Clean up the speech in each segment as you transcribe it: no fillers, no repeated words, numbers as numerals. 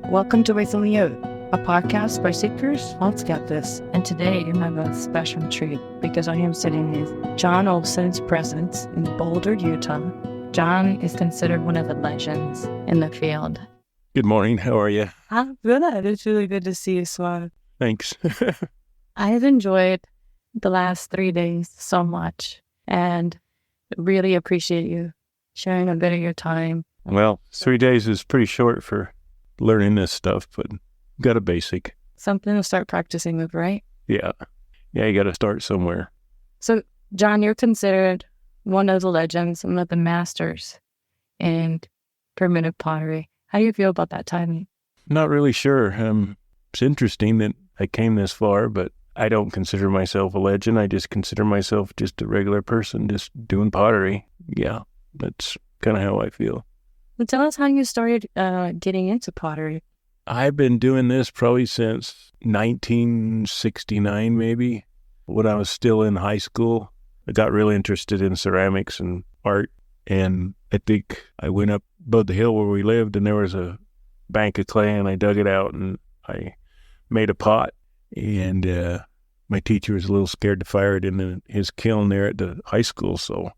Welcome to With Only Out, a podcast by seekers. Let's get this. And today I have a special treat because I am sitting with John Olson's presence in Boulder, Utah. John is considered one of the legends in the field. Good morning. How are you? I'm good. It's really good to see you, Swan. Thanks. I've enjoyed the last 3 days so much and really appreciate you sharing a bit of your time. Well, 3 days is pretty short for learning this stuff, but got a basic. Something to start practicing with, right? Yeah, you got to start somewhere. So, John, you're considered one of the legends, one of the masters in primitive pottery. How do you feel about that timing? Not really sure. It's interesting that I came this far, but I don't consider myself a legend. I just consider myself just a regular person, just doing pottery. Yeah, that's kind of how I feel. Well, tell us how you started getting into pottery. I've been doing this probably since 1969, maybe. When I was still in high school, I got really interested in ceramics and art. And I think I went up above the hill where we lived, and there was a bank of clay, and I dug it out, and I made a pot. And my teacher was a little scared to fire it in his kiln there at the high school. So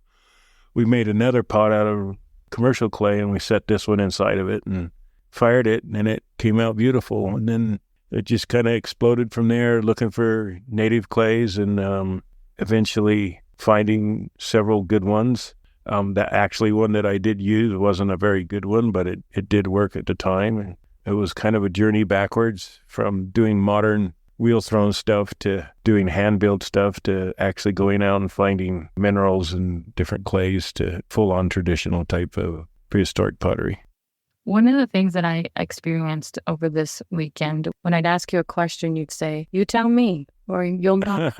we made another pot out of commercial clay, and we set this one inside of it and fired it, and it came out beautiful. And then it just kind of exploded from there, looking for native clays, and eventually finding several good ones. That actually one that I did use wasn't a very good one, but it did work at the time. And it was kind of a journey backwards from doing modern wheel-thrown stuff to doing hand-built stuff to actually going out and finding minerals and different clays to full-on traditional type of prehistoric pottery. One of the things that I experienced over this weekend, when I'd ask you a question, you'd say, "You tell me," or "You'll know."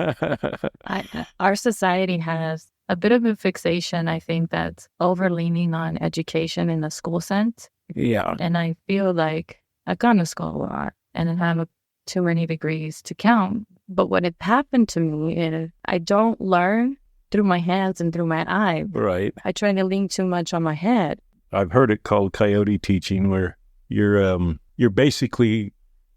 Our society has a bit of a fixation, I think, that's over-leaning on education in the school sense. Yeah. And I feel like I've gone to school a lot and I have too many degrees to count. But what had happened to me is I don't learn through my hands and through my eyes. Right. I try to lean too much on my head. I've heard it called coyote teaching, where you're basically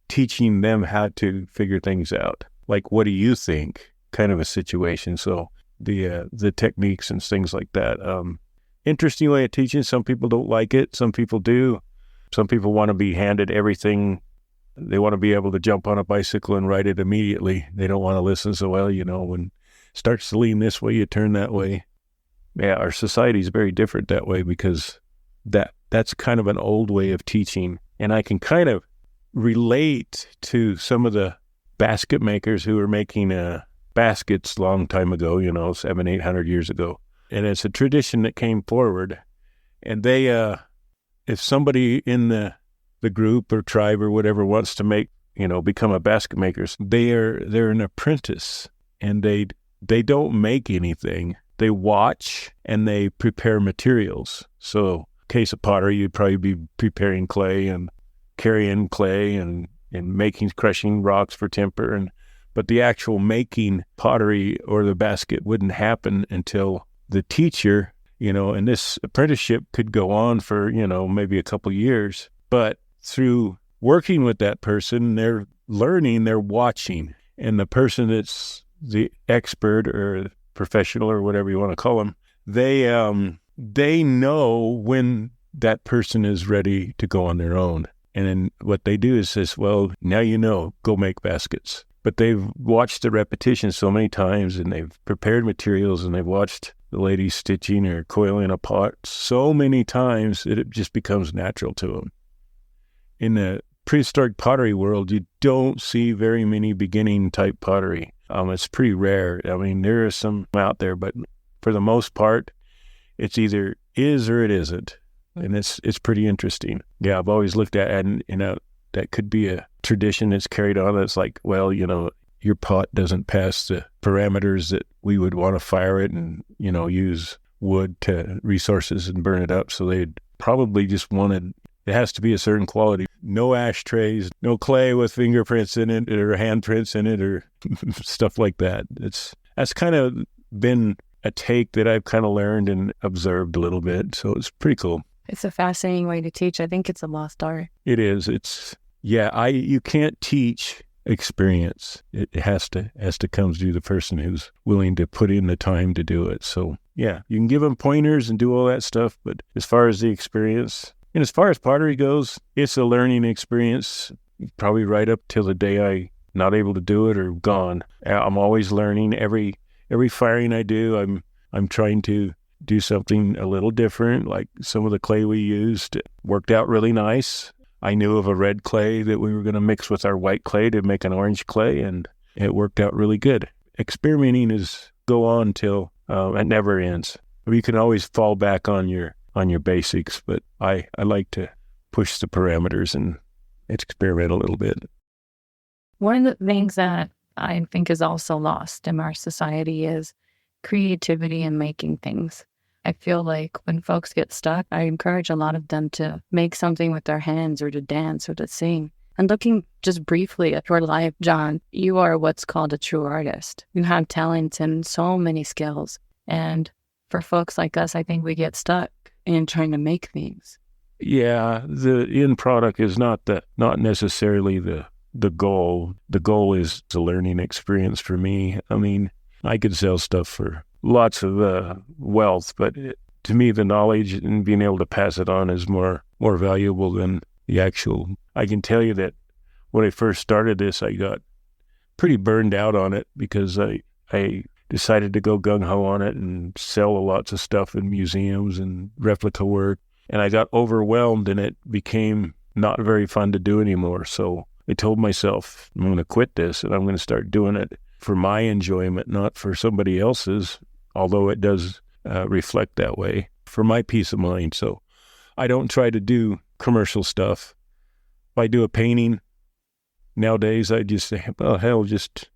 teaching them how to figure things out. Like, what do you think? Kind of a situation. So the techniques and things like that. Interesting way of teaching. Some people don't like it. Some people do. Some people want to be handed everything. They want to be able to jump on a bicycle and ride it immediately. They don't want to listen. So, well, when it starts to lean this way, you turn that way. Yeah, our society is very different that way because that's kind of an old way of teaching. And I can kind of relate to some of the basket makers who were making baskets long time ago, 700-800 years ago. And it's a tradition that came forward. And they, if somebody in the group or tribe or whatever wants to make, become a basket makers, they're an apprentice, and they don't make anything. They watch and they prepare materials. So, case of pottery, you'd probably be preparing clay and carrying clay and crushing rocks for temper, but the actual making pottery or the basket wouldn't happen until the teacher, and this apprenticeship could go on for, maybe a couple years, but through working with that person, they're learning, they're watching. And the person that's the expert or professional or whatever you want to call them, they know when that person is ready to go on their own. And then what they do is says, well, now go make baskets. But they've watched the repetition so many times, and they've prepared materials, and they've watched the lady stitching or coiling a pot so many times that it just becomes natural to them. In the prehistoric pottery world, you don't see very many beginning type pottery. It's pretty rare. I mean, there are some out there, but for the most part, it's either is or it isn't. And it's pretty interesting. Yeah, I've always looked at it, and that could be a tradition that's carried on. That's like, well, your pot doesn't pass the parameters that we would want to fire it and, use wood to resources and burn it up. So they'd probably just wanted, it has to be a certain quality. No ashtrays, no clay with fingerprints in it or handprints in it or stuff like that. That's kind of been a take that I've kind of learned and observed a little bit. So it's pretty cool. It's a fascinating way to teach. I think it's a lost art. It is. You can't teach experience. It has to come through the person who's willing to put in the time to do it. So yeah, you can give them pointers and do all that stuff, but as far as the experience, and as far as pottery goes, it's a learning experience, probably right up till the day I not able to do it or gone. I'm always learning. Every firing I do, I'm trying to do something a little different. Like some of the clay we used worked out really nice. I knew of a red clay that we were going to mix with our white clay to make an orange clay, and it worked out really good. Experimenting go on till it never ends. You can always fall back on your basics, but I like to push the parameters and experiment a little bit. One of the things that I think is also lost in our society is creativity and making things. I feel like when folks get stuck, I encourage a lot of them to make something with their hands or to dance or to sing. And looking just briefly at your life, John, you are what's called a true artist. You have talent and so many skills. And for folks like us, I think we get stuck in trying to make things. Yeah, the end product is not necessarily the goal. The goal is a learning experience for me. I mean, I could sell stuff for lots of wealth, but to me, the knowledge and being able to pass it on is more valuable than the actual. I can tell you that when I first started this, I got pretty burned out on it because I decided to go gung-ho on it and sell lots of stuff in museums and replica work. And I got overwhelmed and it became not very fun to do anymore. So I told myself, I'm going to quit this and I'm going to start doing it for my enjoyment, not for somebody else's, although it does reflect that way, for my peace of mind. So I don't try to do commercial stuff. If I do a painting, nowadays I just say, well, hell, just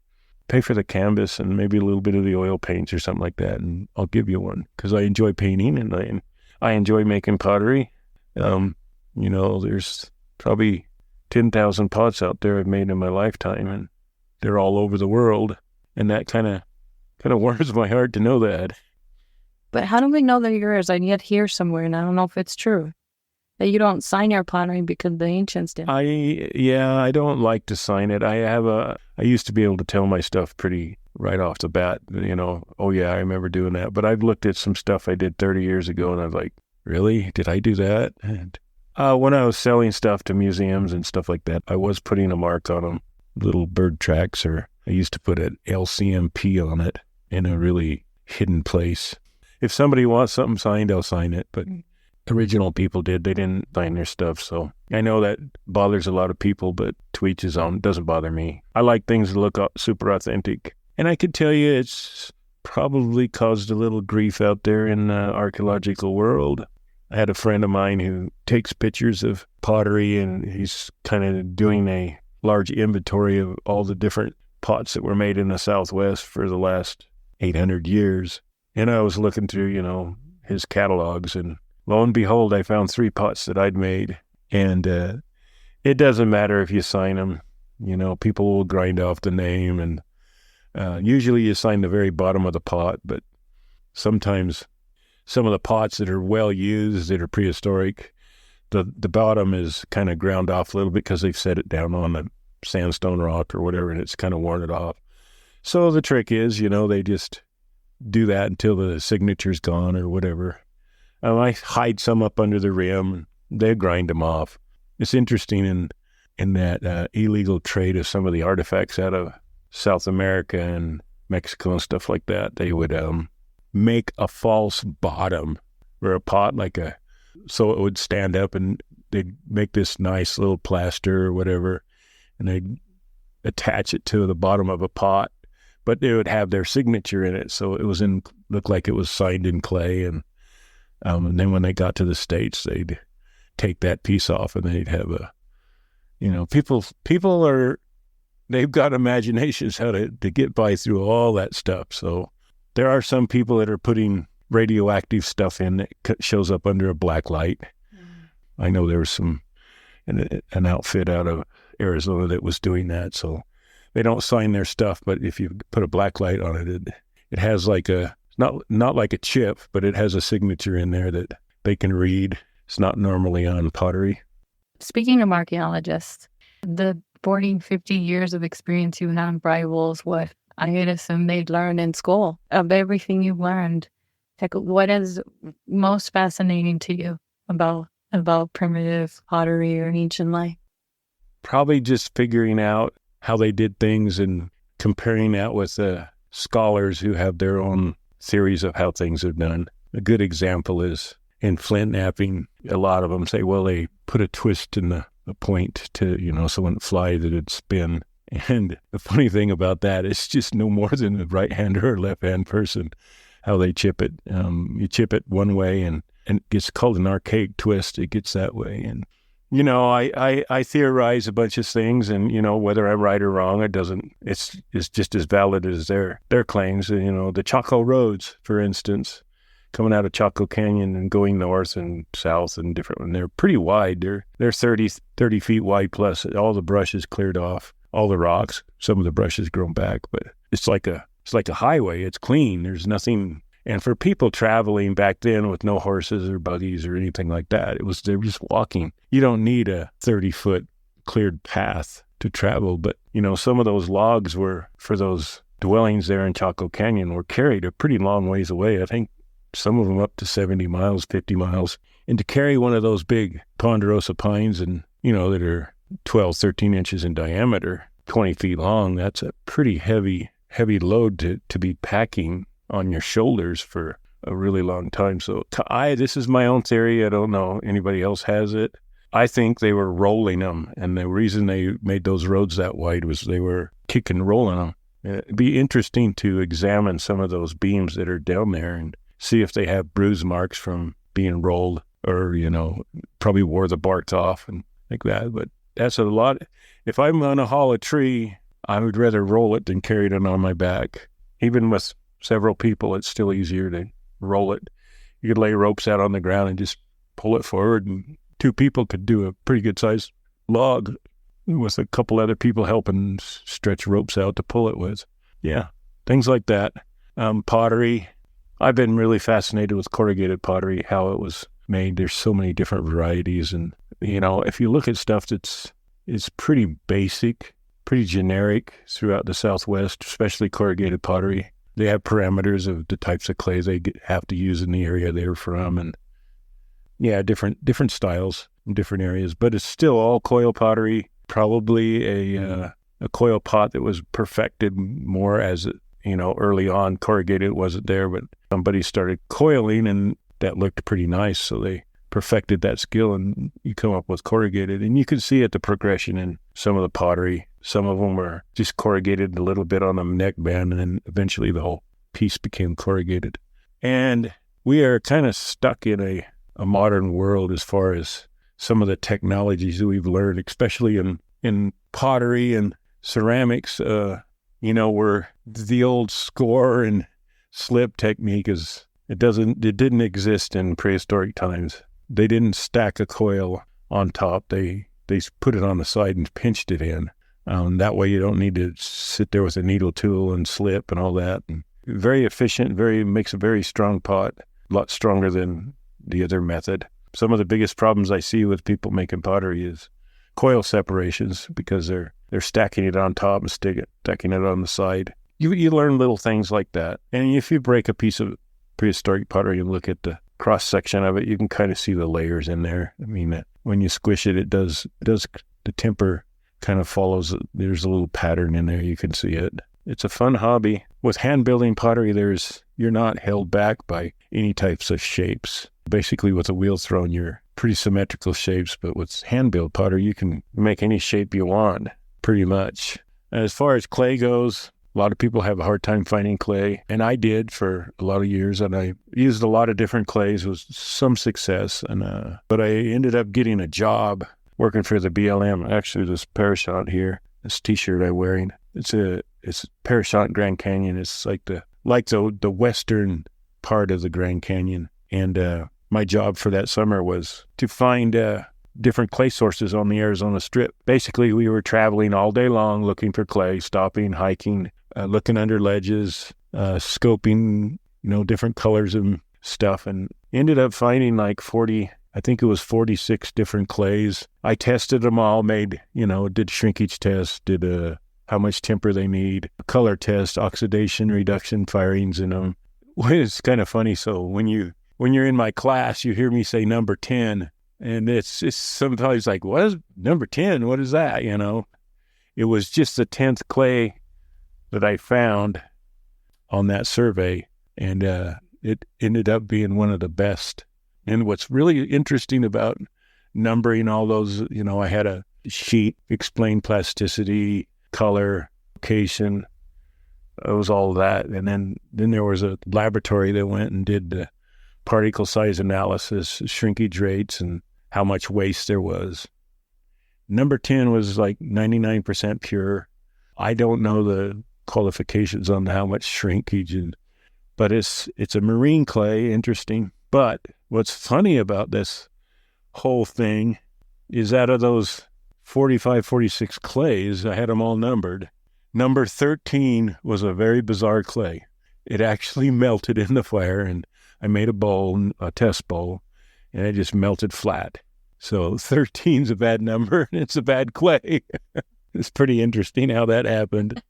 pay for the canvas and maybe a little bit of the oil paints or something like that, and I'll give you one, because I enjoy painting and I enjoy making pottery. There's probably 10,000 pots out there I've made in my lifetime, and they're all over the world, and that kind of warms my heart to know that. But how do we know they're yours? I yet hear somewhere, and I don't know if it's true, that you don't sign your pottery because the ancients did. I don't like to sign it. I used to be able to tell my stuff pretty right off the bat, oh yeah, I remember doing that. But I've looked at some stuff I did 30 years ago, and I was like, really? Did I do that? And when I was selling stuff to museums and stuff like that, I was putting a mark on them, little bird tracks, or I used to put an LCMP on it in a really hidden place. If somebody wants something signed, I'll sign it. But original people they didn't sign their stuff. So I know that bothers a lot of people, but to each his own. It doesn't bother me. I like things that look super authentic. And I could tell you it's probably caused a little grief out there in the archaeological world. I had a friend of mine who takes pictures of pottery, and he's kind of doing a large inventory of all the different pots that were made in the Southwest for the last 800 years. And I was looking through, his catalogs, and lo and behold, I found 3 pots that I'd made. And it doesn't matter if you sign them. People will grind off the name, and usually you sign the very bottom of the pot, but sometimes some of the pots that are well used, that are prehistoric, the bottom is kind of ground off a little bit because they've set it down on the sandstone rock or whatever, and it's kind of worn it off. So the trick is, they just do that until the signature's gone or whatever. I hide some up under the rim, and they grind them off. It's interesting in that illegal trade of some of the artifacts out of South America and Mexico and stuff like that. They would make a false bottom or a pot so it would stand up, and they'd make this nice little plaster or whatever, and they'd attach it to the bottom of a pot, but they would have their signature in it, so it looked like it was signed in clay, and then when they got to the States, they'd take that piece off, and they'd have they've got imaginations how to get by through all that stuff. So there are some people that are putting radioactive stuff in that shows up under a black light. I know there was an outfit out of Arizona that was doing that. So they don't sign their stuff, but if you put a black light on it, it has like not like a chip, but it has a signature in there that they can read. It's not normally on pottery. Speaking of archaeologists, the 40, 50 years of experience you have rivals what I would assume they'd learned in school. Of everything you've learned, like, what is most fascinating to you about primitive pottery or ancient life? Probably just figuring out how they did things and comparing that with scholars who have their own theories of how things are done. A good example is in flint knapping. A lot of them say, well, they put a twist in the point to, so when it flies, it'd spin. And the funny thing about that is just no more than a right-hander or left-hand person, how they chip it. You chip it one way and it gets called an archaic twist. It gets that way. And, I theorize a bunch of things, and, whether I'm right or wrong, it's just as valid as their claims. The Chaco roads, for instance, coming out of Chaco Canyon and going north and south and different, and they're pretty wide. They're 30 feet wide plus. All the brush is cleared off, all the rocks, some of the brush has grown back, but it's like a highway. It's clean. There's nothing. And for people traveling back then with no horses or buggies or anything like that, they were just walking. You don't need a 30-foot cleared path to travel. But, some of those logs were, for those dwellings there in Chaco Canyon, were carried a pretty long ways away. I think some of them up to 70 miles, 50 miles. And to carry one of those big ponderosa pines and, that are 12, 13 inches in diameter, 20 feet long, that's a pretty heavy load to be packing on your shoulders for a really long time. So this is my own theory. I don't know anybody else has it. I think they were rolling them, and the reason they made those roads that wide was they were kicking and rolling them. It'd be interesting to examine some of those beams that are down there and see if they have bruise marks from being rolled, or, probably wore the bark off and like that. But that's a lot. If I'm going to haul a tree, I would rather roll it than carry it on my back. Even with several people, it's still easier to roll it. You could lay ropes out on the ground and just pull it forward, and two people could do a pretty good sized log with a couple other people helping stretch ropes out to pull it with. Yeah, things like that. Pottery. I've been really fascinated with corrugated pottery, how it was made. There's so many different varieties, and if you look at stuff it's pretty basic, pretty generic throughout the Southwest, especially corrugated pottery. They have parameters of the types of clay they have to use in the area they're from, and different styles in different areas. But it's still all coil pottery. Probably a coil pot that was perfected more as early on. Corrugated wasn't there, but somebody started coiling, and that looked pretty nice, so they perfected that skill, and you come up with corrugated. And you can see it, the progression in some of the pottery. Some of them were just corrugated a little bit on the neck band, and then eventually the whole piece became corrugated. And we are kind of stuck in a modern world as far as some of the technologies that we've learned, especially in pottery and ceramics. Where the old score and slip technique it didn't exist in prehistoric times. They didn't stack a coil on top. They put it on the side and pinched it in. That way you don't need to sit there with a needle tool and slip and all that. And very efficient, makes a very strong pot, a lot stronger than the other method. Some of the biggest problems I see with people making pottery is coil separations, because they're stacking it on top and stacking it on the side. You learn little things like that. And if you break a piece of prehistoric pottery and look at the cross section of it, you can kind of see the layers in there. I mean, when you squish it, the temper kind of follows. There's a little pattern in there. You can see it. It's a fun hobby. With hand building pottery, you're not held back by any types of shapes. Basically, with a wheel thrown, you're pretty symmetrical shapes, but with hand built pottery, you can make any shape you want, pretty much. As far as clay goes, a lot of people have a hard time finding clay, and I did for a lot of years, and I used a lot of different clays with some success. But I ended up getting a job working for the BLM. Actually, this parachute here, this T-shirt I'm wearing, it's parachute Grand Canyon. It's like the western part of the Grand Canyon, and my job for that summer was to find different clay sources on the Arizona Strip. Basically, we were traveling all day long looking for clay, stopping, hiking, looking under ledges, scoping, different colors and stuff, and ended up finding like 40 I think it was 46 different clays. I tested them all, did shrinkage tests, did how much temper they need, color test, oxidation, reduction, firings in them. It's kind of funny. So when you're in my class, you hear me say number 10, and it's sometimes like, what is number 10? What is that? It was just the 10th clay that I found on that survey, and it ended up being one of the best. And what's really interesting about numbering all those, I had a sheet, explain plasticity, color, location. It was all that. And then there was a laboratory that went and did the particle size analysis, shrinkage rates, and how much waste there was. Number 10 was like 99% pure. I don't know the qualifications on how much shrinkage, but it's a marine clay, interesting. But what's funny about this whole thing is out of those 45, 46 clays, I had them all numbered. Number 13 was a very bizarre clay. It actually melted in the fire, and I made a test bowl, and it just melted flat. So 13's a bad number, and it's a bad clay. It's pretty interesting how that happened.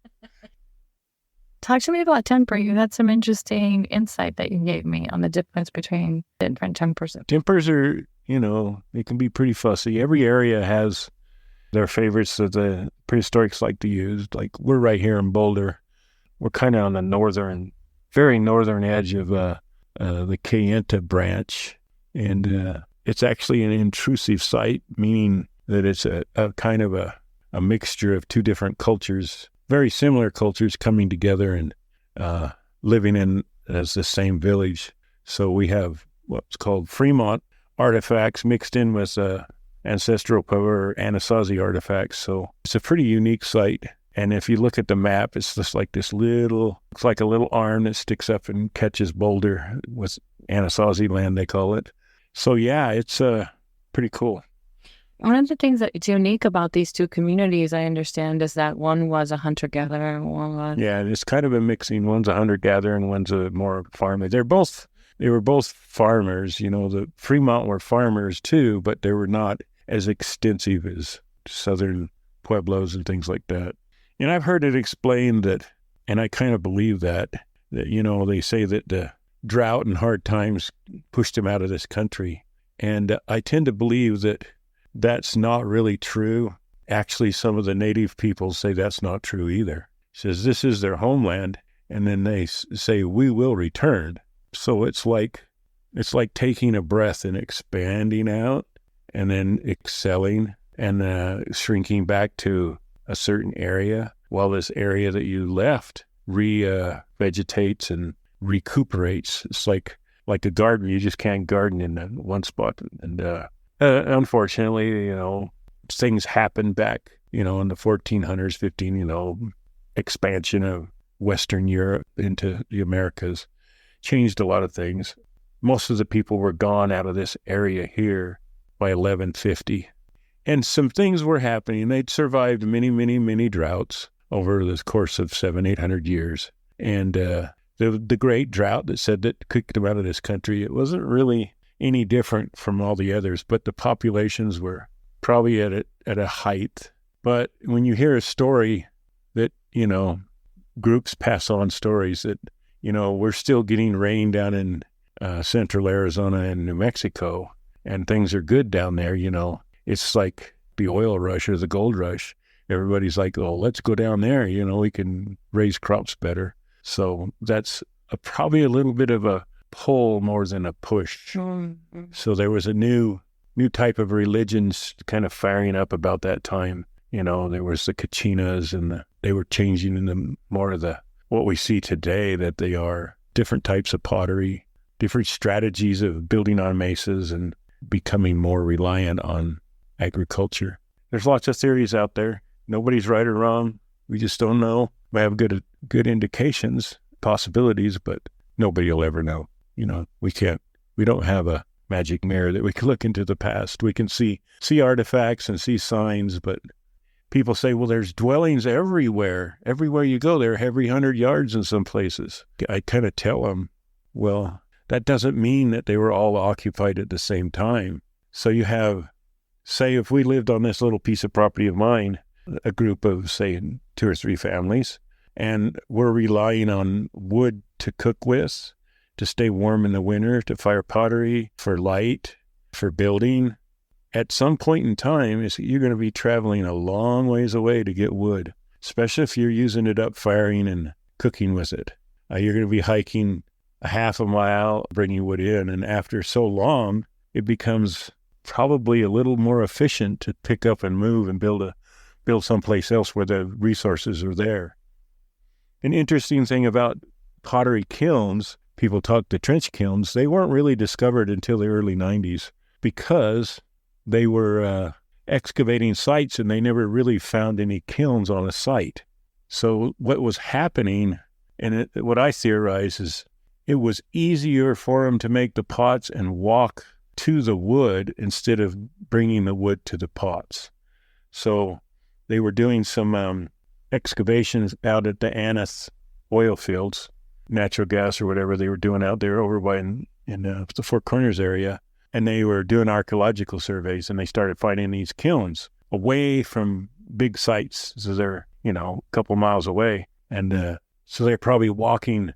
Talk to me about temper. You had some interesting insight that you gave me on the difference between different tempers. Tempers are, they can be pretty fussy. Every area has their favorites that the prehistorics like to use. Like we're right here in Boulder. We're kind of on the very northern edge of the Kayenta branch. And it's actually an intrusive site, meaning that it's a kind of a mixture of two different cultures, very similar cultures coming together and living in as the same village. So we have what's called Fremont artifacts mixed in with ancestral power Anasazi artifacts. So it's a pretty unique site. And if you look at the map, it's just like looks like a little arm that sticks up and catches Boulder with Anasazi land, they call it. So yeah, it's pretty cool. One of the things that's unique about these two communities, I understand, is that one was a hunter-gatherer and one was... Yeah, it's kind of a mixing. One's a hunter-gatherer and one's a more farmer. They were both farmers. The Fremont were farmers too, but they were not as extensive as southern pueblos and things like that. And I've heard it explained that, and I kind of believe that they say that the drought and hard times pushed them out of this country. And I tend to believe that that's not really true. Actually, some of the native people say that's not true either. It says this is their homeland, and then they say we will return. So it's like taking a breath and expanding out, and then excelling and shrinking back to a certain area, while this area that you left vegetates and recuperates. It's like a garden. You just can't garden in one spot. And unfortunately, things happened back, in the 1400s, expansion of Western Europe into the Americas changed a lot of things. Most of the people were gone out of this area here by 1150. And some things were happening. They'd survived many, many, many droughts over the course of 700-800 years. And the great drought that said that kicked them out of this country, it wasn't really any different from all the others, but the populations were probably at a height. But when you hear a story that, groups pass on stories that, we're still getting rain down in central Arizona and New Mexico, and things are good down there, it's like the oil rush or the gold rush. Everybody's like, oh, let's go down there. We can raise crops better. So that's probably a little bit of a pull more than a push. Mm-hmm. So there was a new type of religions kind of firing up about that time. There was the Kachinas, and they were changing into more of what we see today, that they are different types of pottery, different strategies of building on mesas and becoming more reliant on agriculture. There's lots of theories out there. Nobody's right or wrong. We just don't know. We have good indications, possibilities, but nobody will ever know. We don't have a magic mirror that we can look into the past. We can see artifacts and see signs, but people say, well, there's dwellings everywhere. Everywhere you go, they're every 100 yards in some places. I kind of tell them, well, that doesn't mean that they were all occupied at the same time. So you have, say, if we lived on this little piece of property of mine, a group of, say, 2 or 3 families, and we're relying on wood to cook with, to stay warm in the winter, to fire pottery, for light, for building. At some point in time, you're going to be traveling a long ways away to get wood, especially if you're using it up firing and cooking with it. You're going to be hiking a half a mile, bringing wood in, and after so long, it becomes probably a little more efficient to pick up and move and build someplace else where the resources are there. An interesting thing about pottery kilns, people talk to trench kilns, they weren't really discovered until the early 90s because they were excavating sites and they never really found any kilns on a site. So what was happening, and what I theorize is it was easier for them to make the pots and walk to the wood instead of bringing the wood to the pots. So they were doing some excavations out at the Aneth oil fields, natural gas or whatever they were doing out there over by in the Four Corners area. And they were doing archaeological surveys, and they started finding these kilns away from big sites. So they're, a couple miles away. And so they're probably walking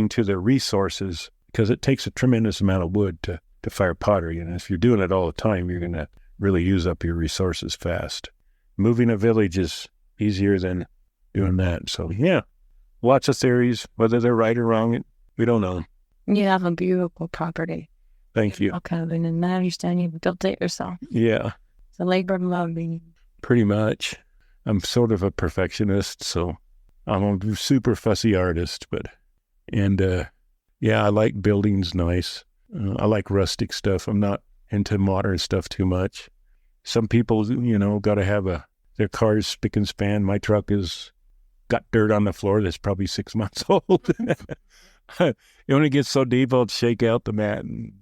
to the resources, because it takes a tremendous amount of wood to fire pottery. And if you're doing it all the time, you're going to really use up your resources fast. Moving a village is easier than doing that. So, yeah, lots of theories. Whether they're right or wrong, we don't know. You have a beautiful property. Thank you. Okay, and I understand you built it yourself. Yeah. It's a labor of love. Pretty much. I'm sort of a perfectionist, so I'm a super fussy artist, yeah, I like buildings nice. I like rustic stuff. I'm not into modern stuff too much. Some people, got to have their car's spick and span. My truck got dirt on the floor that's probably 6 months old. It only gets so deep, I'll shake out the mat and,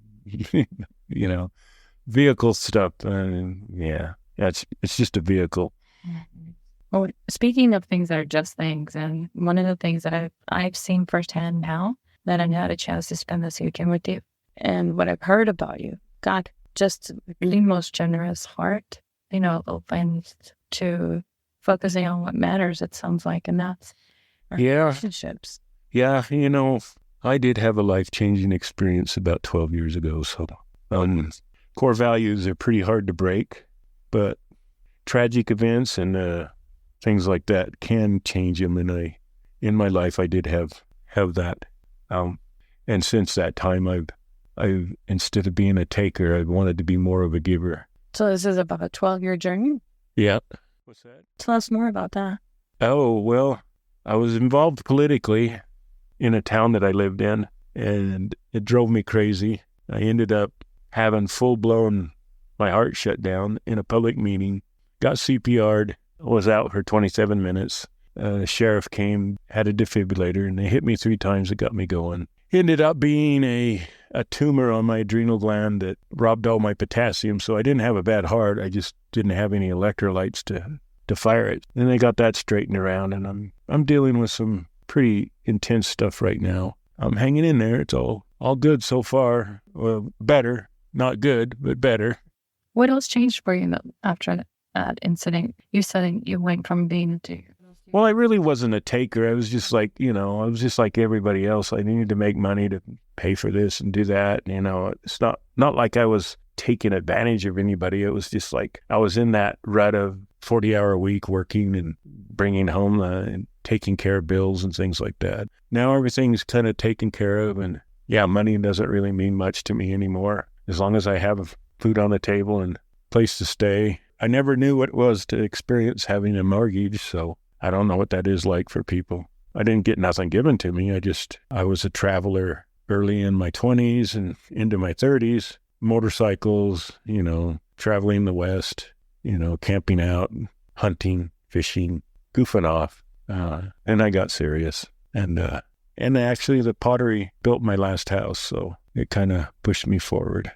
vehicle stuff. It's just a vehicle. Well, speaking of things that are just things, and one of the things that I've seen firsthand now that I've had a chance to spend this weekend with you, and what I've heard about you, God, just the most generous heart, open to focusing on what matters, it sounds like, and that's relationships. Yeah, I did have a life-changing experience about 12 years ago, so core values are pretty hard to break, but tragic events and things like that can change them. And in my life, I did have that. And since that time, I've instead of being a taker, I've wanted to be more of a giver. So this is about a 12-year journey? Yeah. What's that? Tell us more about that. Oh, well, I was involved politically in a town that I lived in, and it drove me crazy. I ended up having my heart shut down in a public meeting, got CPR'd, was out for 27 minutes. The sheriff came, had a defibrillator, and they hit me 3 times. It got me going. Ended up being a tumor on my adrenal gland that robbed all my potassium, so I didn't have a bad heart. I just didn't have any electrolytes to fire it. Then they got that straightened around, and I'm dealing with some pretty intense stuff right now. I'm hanging in there. It's all good so far. Well, better. Not good, but better. What else changed for you after that incident? You said you went from being a taker. Well, I really wasn't a taker. I was just like, I was just like everybody else. I needed to make money to pay for this and do that. It's not like I was taking advantage of anybody. It was just like I was in that rut of 40-hour a week working and bringing home and taking care of bills and things like that. Now everything's kind of taken care of, and money doesn't really mean much to me anymore. As long as I have food on the table and place to stay. I never knew what it was to experience having a mortgage, so I don't know what that is like for people. I didn't get nothing given to me. I was a traveler early in my 20s and into my 30s, motorcycles, traveling the West, camping out, hunting, fishing, goofing off. And I got serious. And actually the pottery built my last house, so it kind of pushed me forward.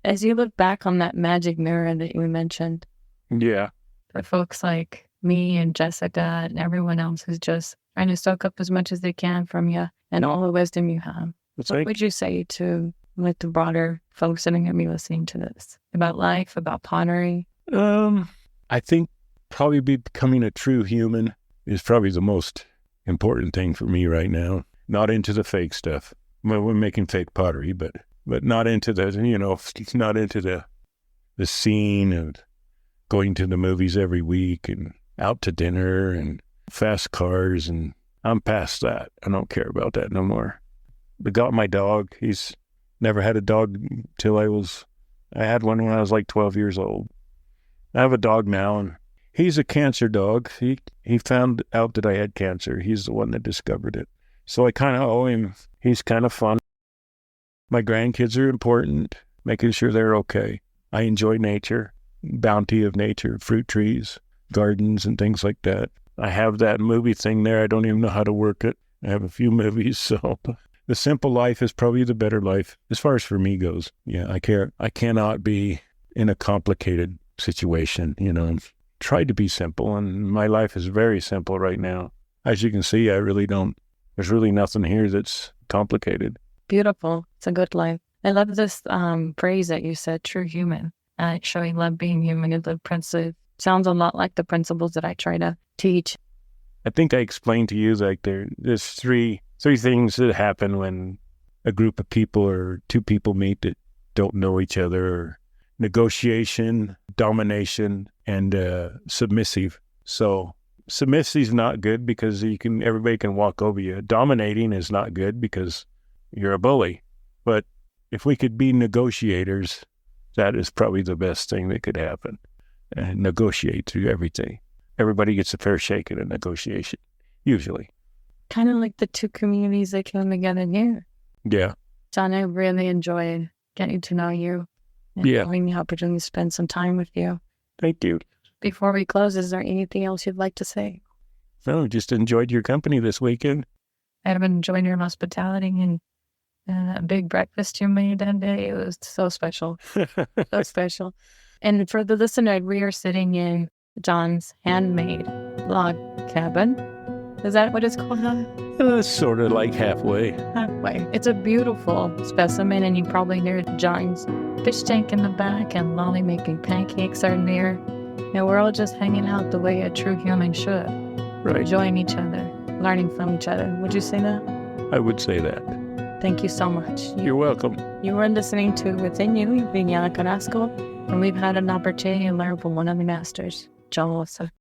As you look back on that magic mirror that you mentioned, for folks like me and Jessica and everyone else who's just trying to soak up as much as they can from you and all the wisdom you have, what would you say to the broader folks that are going to be listening to this? About life, about pottery? I think probably becoming a true human is probably the most important thing for me right now. Not into the fake stuff. Well, we're making fake pottery, but not into the, not into the scene of going to the movies every week and out to dinner and fast cars. And I'm past that. I don't care about that no more. My dog, he's never had a dog till I had one when I was like 12 years old. I have a dog now, and he's a cancer dog. He found out that I had cancer. He's the one that discovered it. So I kind of owe him. He's kind of fun. My grandkids are important, making sure they're okay. I enjoy nature, bounty of nature, fruit trees, gardens, and things like that. I have that movie thing there. I don't even know how to work it. I have a few movies, so the simple life is probably the better life as far as for me goes. Yeah, I cannot be in a complicated situation, Tried to be simple, and my life is very simple right now. As you can see, there's really nothing here that's complicated. Beautiful. It's a good life. I love this phrase that you said, true human. Showing love, being human is the principle. Sounds a lot like the principles that I try to teach. I think I explained to you like there's three things that happen when a group of people or two people meet that don't know each other: negotiation, domination, and submissive. So submissive is not good because everybody can walk over you. Dominating is not good because you're a bully. But if we could be negotiators, that is probably the best thing that could happen. And negotiate through everything. Everybody gets a fair shake in a negotiation, usually. Kind of like the two communities that came together here. Yeah. John, I really enjoyed getting to know you and having the opportunity to spend some time with you. Thank you. Before we close, is there anything else you'd like to say? No, just enjoyed your company this weekend. I've enjoyed your hospitality and a big breakfast you made that day. It was so special. So special. And for the listener, we are sitting in John's handmade log cabin. Is that what it's called? Sort of like halfway. Halfway. It's a beautiful specimen, and you probably hear John's fish tank in the back, and Lolly making pancakes are near. And we're all just hanging out the way a true human should. Right. Enjoying each other, learning from each other. Would you say that? I would say that. Thank you so much. You're welcome. You were listening to Within You, Vinyana Carrasco, and we've had an opportunity to learn from one of the masters, John Olson.